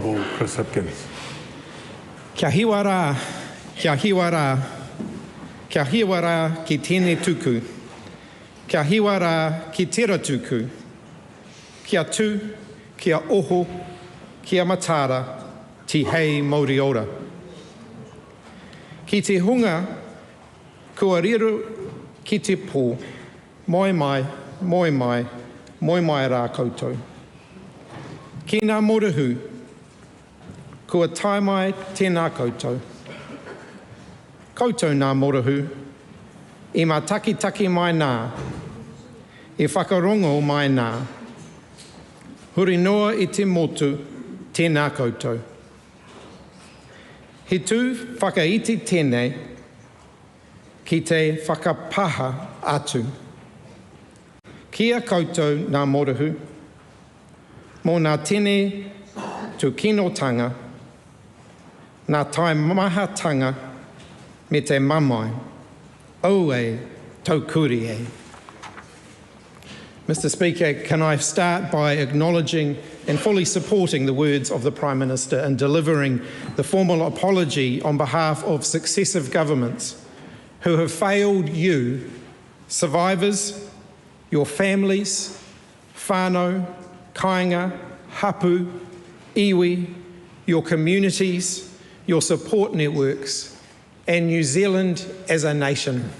Honourable Chris Hipkins. Kia hiwa rā, kia hiwa rā, kia hiwa rā ki tēnei tuku, kia hiwa rā ki tera tuku, kia tū, kia oho, kia matara, ti hei Māori ora. Ki te hunga, kua riro ki te pō, moi mai, moi mai, moi mai rā koutou. Ki ngā morahu, kua tae mai tēnā koutou. Koutou ngā morahu, I mā taki mai nā, I whakarongo mai nā. Huri noa I te motu, tēnā koutou. He tū whakaiti tēnei, ki te whakapaha atu. Kia koutou ngā morahu, mō ngā tēnei tu kinotanga, ngā tai mahatanga me te mamai, au e taukuri e. Mr. Speaker, can I start by acknowledging and fully supporting the words of the Prime Minister and delivering the formal apology on behalf of successive governments who have failed you, survivors, your families, whānau, kāinga, hapu, iwi, your communities, your support networks, and New Zealand as a nation.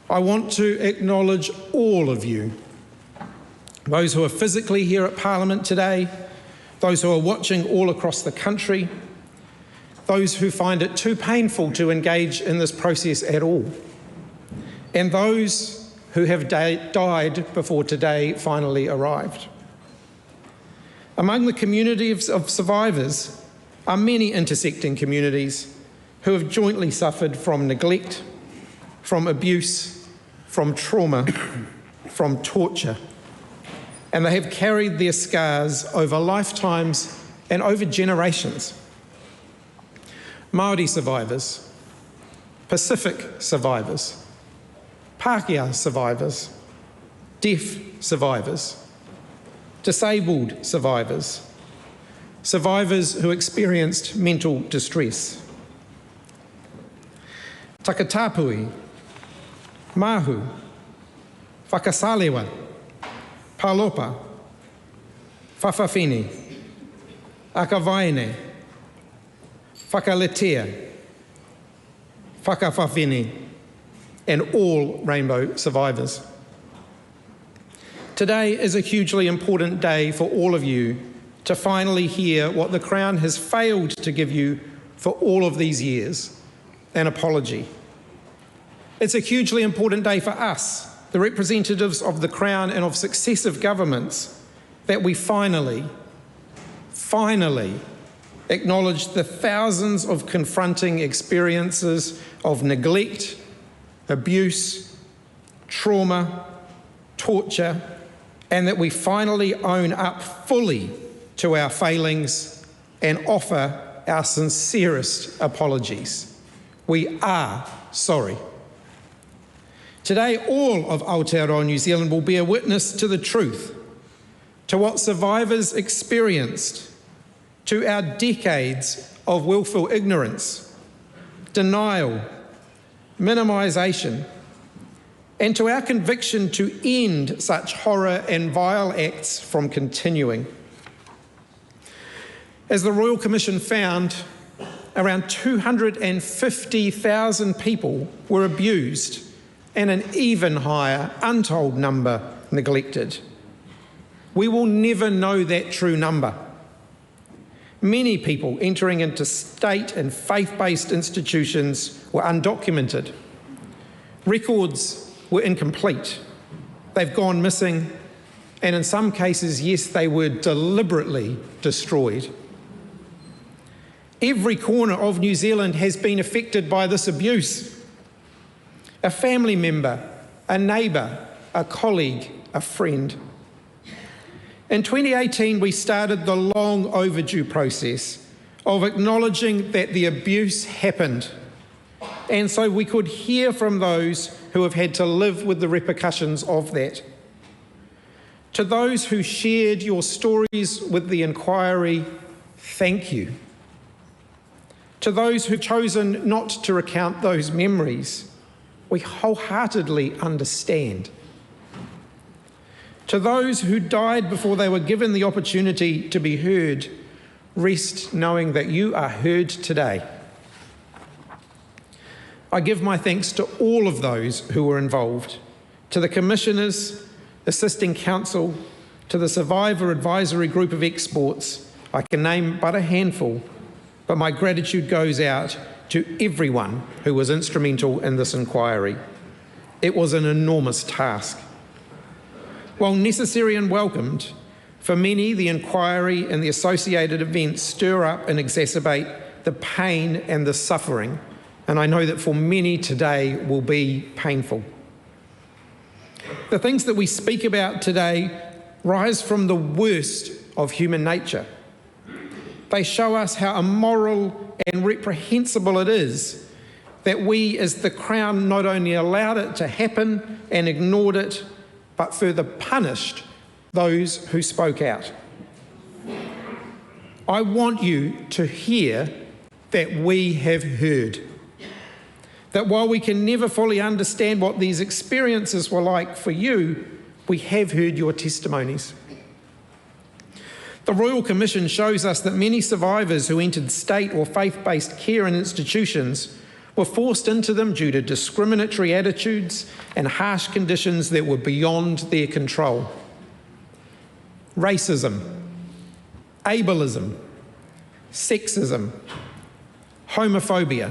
I want to acknowledge all of you, those who are physically here at Parliament today, those who are watching all across the country, those who find it too painful to engage in this process at all, and those who have died before today finally arrived. Among the community of survivors are many intersecting communities who have jointly suffered from neglect, from abuse, from trauma, from torture, and they have carried their scars over lifetimes and over generations. Māori survivors, Pacific survivors, Pākehā survivors, deaf survivors, disabled survivors, survivors who experienced mental distress. Takatapui, Mahu, Whakasalewa, Palopa, Whawhawhine, Akavaine, Whakaletea, Whakawhawhine, and all rainbow survivors. Today is a hugely important day for all of you to finally hear what the Crown has failed to give you for all of these years, an apology. It's a hugely important day for us, the representatives of the Crown and of successive governments, that we finally acknowledge the thousands of confronting experiences of neglect, abuse, trauma, torture, and that we finally own up fully to our failings and offer our sincerest apologies. We are sorry. Today, all of Aotearoa New Zealand will bear witness to the truth, to what survivors experienced, to our decades of willful ignorance, denial, minimisation, and to our conviction to end such horror and vile acts from continuing. As the Royal Commission found, around 250,000 people were abused and an even higher, untold number neglected. We will never know that true number. Many people entering into state and faith-based institutions were undocumented. Records were incomplete. They've gone missing, and in some cases, yes, they were deliberately destroyed. Every corner of New Zealand has been affected by this abuse. A family member, a neighbour, a colleague, a friend. In 2018, we started the long overdue process of acknowledging that the abuse happened, and so we could hear from those who have had to live with the repercussions of that. To those who shared your stories with the inquiry, thank you. To those who've chosen not to recount those memories, we wholeheartedly understand. To those who died before they were given the opportunity to be heard, rest knowing that you are heard today. I give my thanks to all of those who were involved, to the commissioners, assisting counsel, to the survivor advisory group of exports. I can name but a handful, but my gratitude goes out to everyone who was instrumental in this inquiry. It was an enormous task. While necessary and welcomed, for many the inquiry and the associated events stir up and exacerbate the pain and the suffering, and I know that for many today will be painful. The things that we speak about today rise from the worst of human nature. They show us how immoral and reprehensible it is that we as the Crown not only allowed it to happen and ignored it, but further punished those who spoke out. I want you to hear that we have heard. That while we can never fully understand what these experiences were like for you, we have heard your testimonies. The Royal Commission shows us that many survivors who entered state or faith-based care and institutions were forced into them due to discriminatory attitudes and harsh conditions that were beyond their control. Racism, ableism, sexism, homophobia,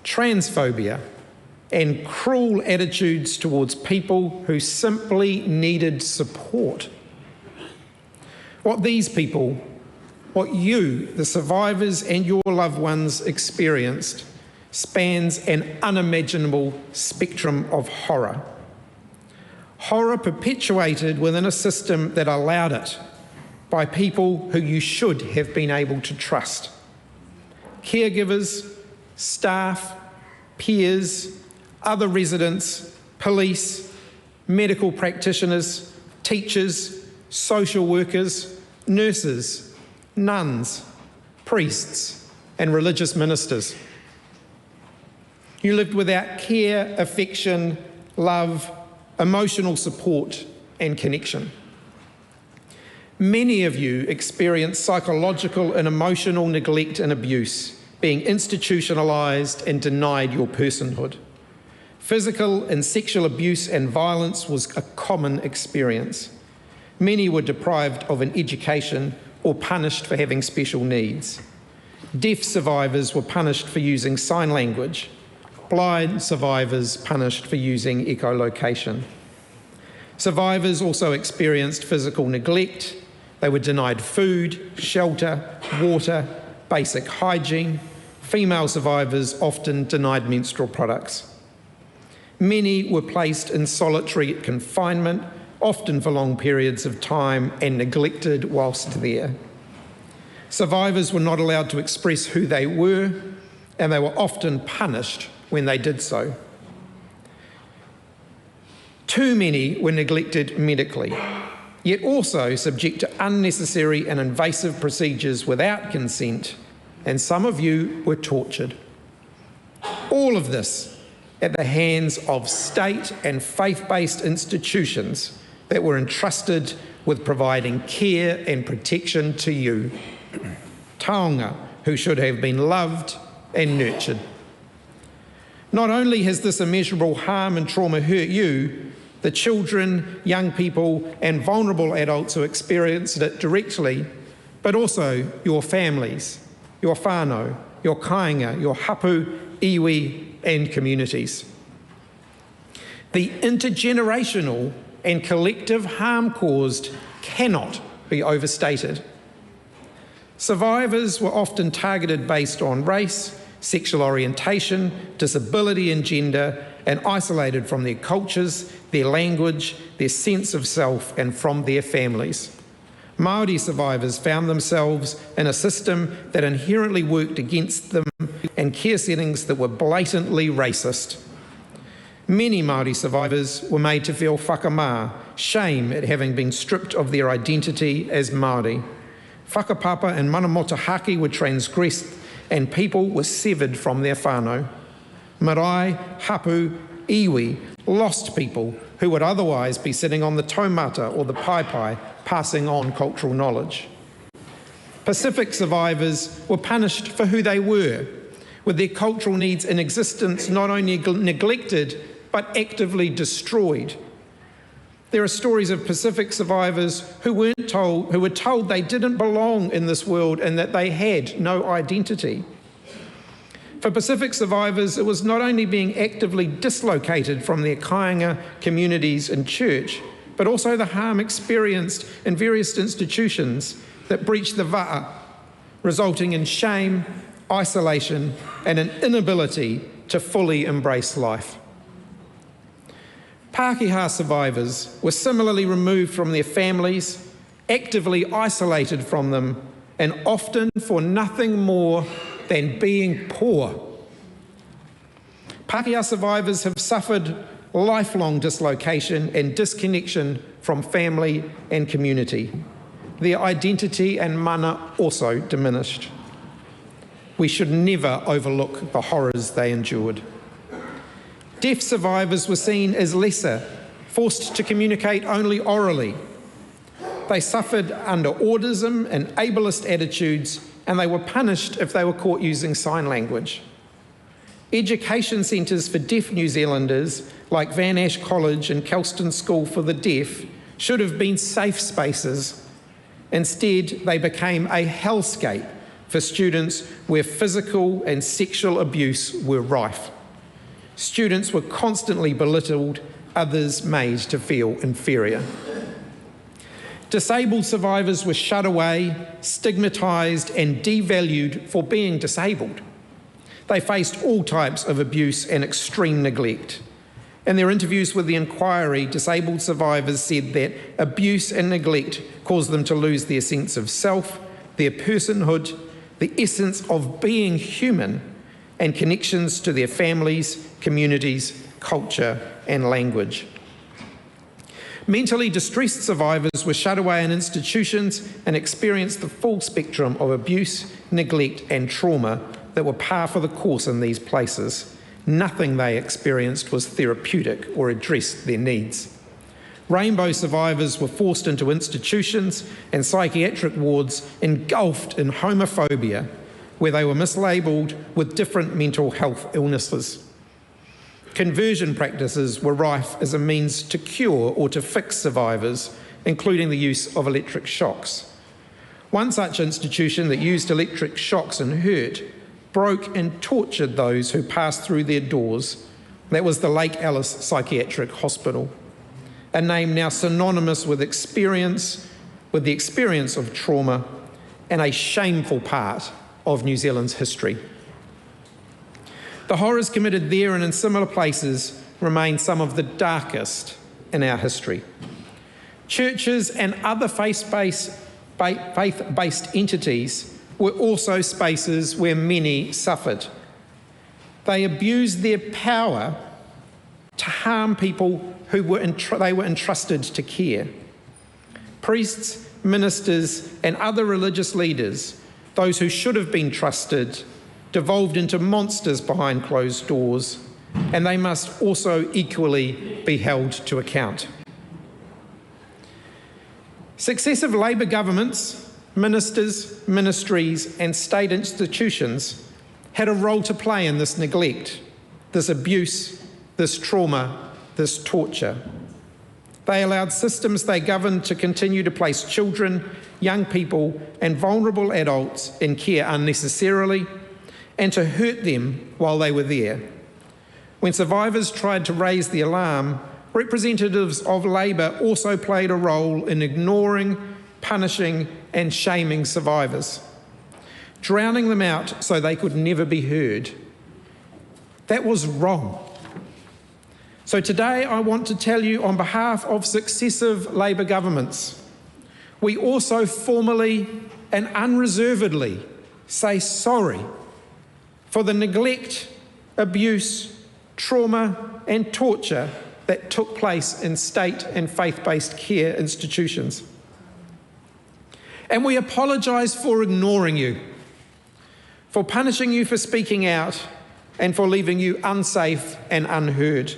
transphobia, and cruel attitudes towards people who simply needed support. What these people, what you, the survivors and your loved ones experienced, spans an unimaginable spectrum of horror. Horror perpetuated within a system that allowed it by people who you should have been able to trust. Caregivers, staff, peers, other residents, police, medical practitioners, teachers, social workers, nurses, nuns, priests, and religious ministers. You lived without care, affection, love, emotional support, and connection. Many of you experienced psychological and emotional neglect and abuse, being institutionalised and denied your personhood. Physical and sexual abuse and violence was a common experience. Many were deprived of an education or punished for having special needs. Deaf survivors were punished for using sign language. Blind survivors punished for using echolocation. Survivors also experienced physical neglect. They were denied food, shelter, water, basic hygiene. Female survivors often denied menstrual products. Many were placed in solitary confinement, often for long periods of time, and neglected whilst there. Survivors were not allowed to express who they were, and they were often punished when they did so. Too many were neglected medically, yet also subject to unnecessary and invasive procedures without consent, and some of you were tortured. All of this at the hands of state and faith-based institutions that were entrusted with providing care and protection to you. Taonga, who should have been loved and nurtured. Not only has this immeasurable harm and trauma hurt you, the children, young people and vulnerable adults who experienced it directly, but also your families, your whānau, your kāinga, your hapu, iwi and communities. The intergenerational and collective harm caused cannot be overstated. Survivors were often targeted based on race, sexual orientation, disability and gender, and isolated from their cultures, their language, their sense of self, and from their families. Māori survivors found themselves in a system that inherently worked against them and care settings that were blatantly racist. Many Māori survivors were made to feel whakamā, shame at having been stripped of their identity as Māori. Whakapapa and mana motuhake were transgressed and people were severed from their whānau. Marae, hapu, iwi, lost people who would otherwise be sitting on the taumata or the paipai, passing on cultural knowledge. Pacific survivors were punished for who they were, with their cultural needs in existence not only neglected, but actively destroyed. There are stories of Pacific survivors who were told they didn't belong in this world and that they had no identity. For Pacific survivors, it was not only being actively dislocated from their kāinga communities and church, but also the harm experienced in various institutions that breached the va'a, resulting in shame, isolation, and an inability to fully embrace life. Pākehā survivors were similarly removed from their families, actively isolated from them, and often for nothing more than being poor. Pākehā survivors have suffered lifelong dislocation and disconnection from family and community. Their identity and mana also diminished. We should never overlook the horrors they endured. Deaf survivors were seen as lesser, forced to communicate only orally. They suffered under ordism and ableist attitudes, and they were punished if they were caught using sign language. Education centres for deaf New Zealanders, like Van Ash College and Kelston School for the Deaf, should have been safe spaces. Instead, they became a hellscape for students where physical and sexual abuse were rife. Students were constantly belittled, others made to feel inferior. Disabled survivors were shut away, stigmatised and devalued for being disabled. They faced all types of abuse and extreme neglect. In their interviews with the inquiry, disabled survivors said that abuse and neglect caused them to lose their sense of self, their personhood, the essence of being human, and connections to their families, communities, culture, and language. Mentally distressed survivors were shut away in institutions and experienced the full spectrum of abuse, neglect, and trauma that were par for the course in these places. Nothing they experienced was therapeutic or addressed their needs. Rainbow survivors were forced into institutions and psychiatric wards engulfed in homophobia, where they were mislabelled with different mental health illnesses. Conversion practices were rife as a means to cure or to fix survivors, including the use of electric shocks. One such institution that used electric shocks and hurt broke and tortured those who passed through their doors. That was the Lake Alice Psychiatric Hospital, a name now synonymous with the experience of trauma and a shameful part of New Zealand's history. The horrors committed there and in similar places remain some of the darkest in our history. Churches and other faith-based entities were also spaces where many suffered. They abused their power to harm people who they were entrusted to care. Priests, ministers, and other religious leaders, those who should have been trusted, devolved into monsters behind closed doors, and they must also equally be held to account. Successive Labour governments, ministers, ministries, and state institutions had a role to play in this neglect, this abuse, this trauma, this torture. They allowed systems they governed to continue to place children, young people, and vulnerable adults in care unnecessarily, and to hurt them while they were there. When survivors tried to raise the alarm, representatives of Labour also played a role in ignoring, punishing, and shaming survivors, drowning them out so they could never be heard. That was wrong. So today I want to tell you on behalf of successive Labour governments, we also formally and unreservedly say sorry for the neglect, abuse, trauma, and torture that took place in state and faith-based care institutions. And we apologise for ignoring you, for punishing you for speaking out, and for leaving you unsafe and unheard.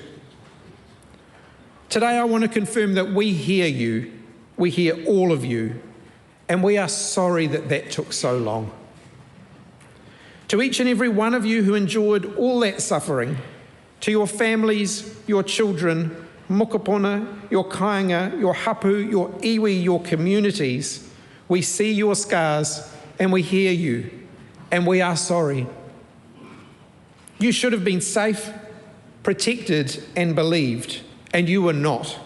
Today I want to confirm that we hear you, we hear all of you, and we are sorry that that took so long. To each and every one of you who endured all that suffering, to your families, your children, mokopuna, your kāinga, your hapu, your iwi, your communities, we see your scars and we hear you, and we are sorry. You should have been safe, protected and believed, and you were not.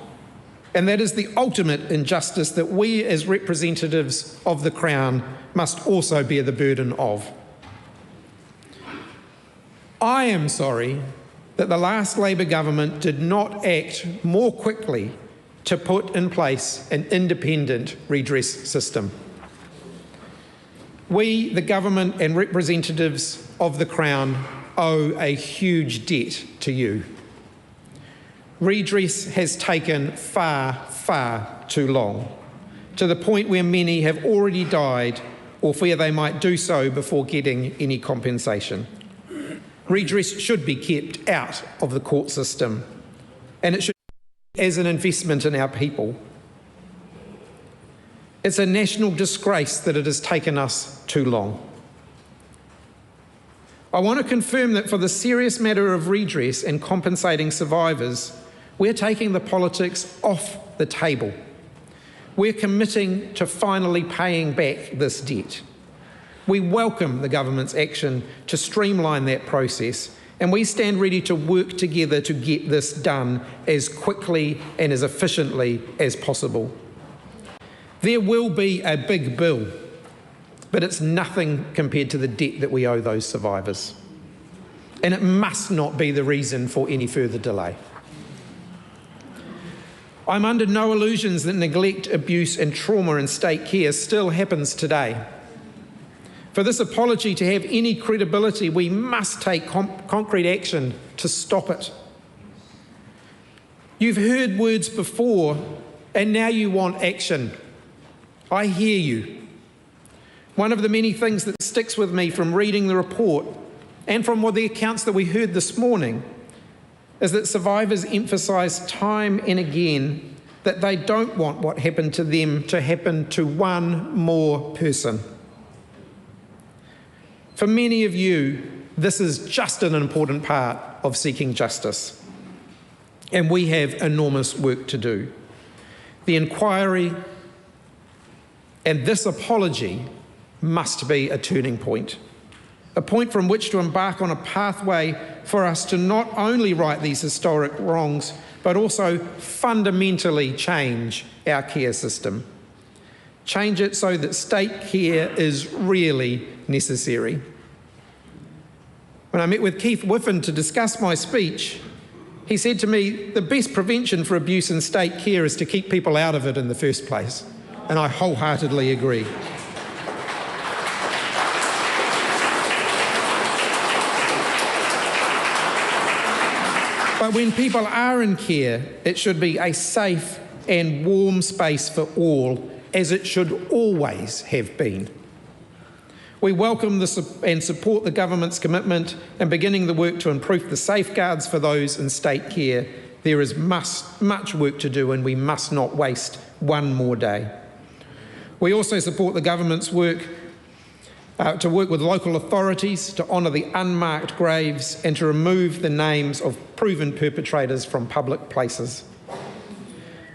And that is the ultimate injustice that we as representatives of the Crown must also bear the burden of. I am sorry that the last Labour government did not act more quickly to put in place an independent redress system. We, the government and representatives of the Crown, owe a huge debt to you. Redress has taken far, far too long, to the point where many have already died or fear they might do so before getting any compensation. Redress should be kept out of the court system, and it should be as an investment in our people. It's a national disgrace that it has taken us too long. I want to confirm that for the serious matter of redress and compensating survivors, we're taking the politics off the table. We're committing to finally paying back this debt. We welcome the government's action to streamline that process, and we stand ready to work together to get this done as quickly and as efficiently as possible. There will be a big bill, but it's nothing compared to the debt that we owe those survivors. And it must not be the reason for any further delay. I'm under no illusions that neglect, abuse and trauma in state care still happens today. For this apology to have any credibility, we must take concrete action to stop it. You've heard words before, and now you want action. I hear you. One of the many things that sticks with me from reading the report and from the accounts that we heard this morning is that survivors emphasise time and again that they don't want what happened to them to happen to one more person. For many of you, this is just an important part of seeking justice, and we have enormous work to do. The inquiry and this apology must be a turning point, a point from which to embark on a pathway for us to not only right these historic wrongs, but also fundamentally change our care system. Change it so that state care is really necessary. When I met with Keith Whiffen to discuss my speech, he said to me, the best prevention for abuse in state care is to keep people out of it in the first place. And I wholeheartedly agree. But when people are in care, it should be a safe and warm space for all, as it should always have been. We welcome and support the government's commitment in beginning the work to improve the safeguards for those in state care. There is much work to do, and we must not waste one more day. We also support the government's work to work with local authorities to honour the unmarked graves and to remove the names of proven perpetrators from public places.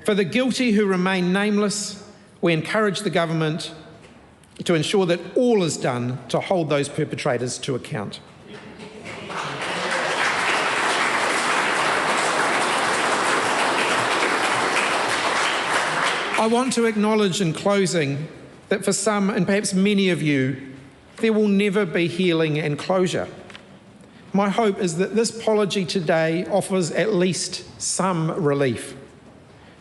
For the guilty who remain nameless, we encourage the government to ensure that all is done to hold those perpetrators to account. I want to acknowledge in closing that for some, and perhaps many of you, there will never be healing and closure. My hope is that this apology today offers at least some relief,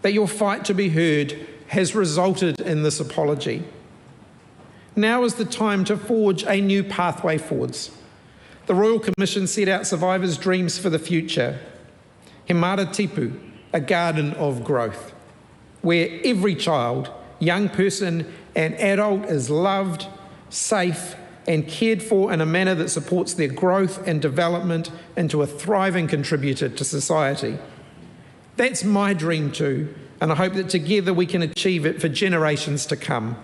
that your fight to be heard has resulted in this apology. Now is the time to forge a new pathway forwards. The Royal Commission set out survivors' dreams for the future. He Mara Tipu, a garden of growth, where every child, young person and adult is loved, safe, and cared for in a manner that supports their growth and development into a thriving contributor to society. That's my dream too, and I hope that together we can achieve it for generations to come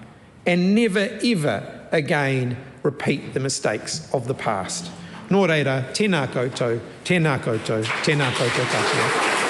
and never ever again repeat the mistakes of the past. Nō reira, tēnā koutou, tēnā koutou, tēnā koutou katoa.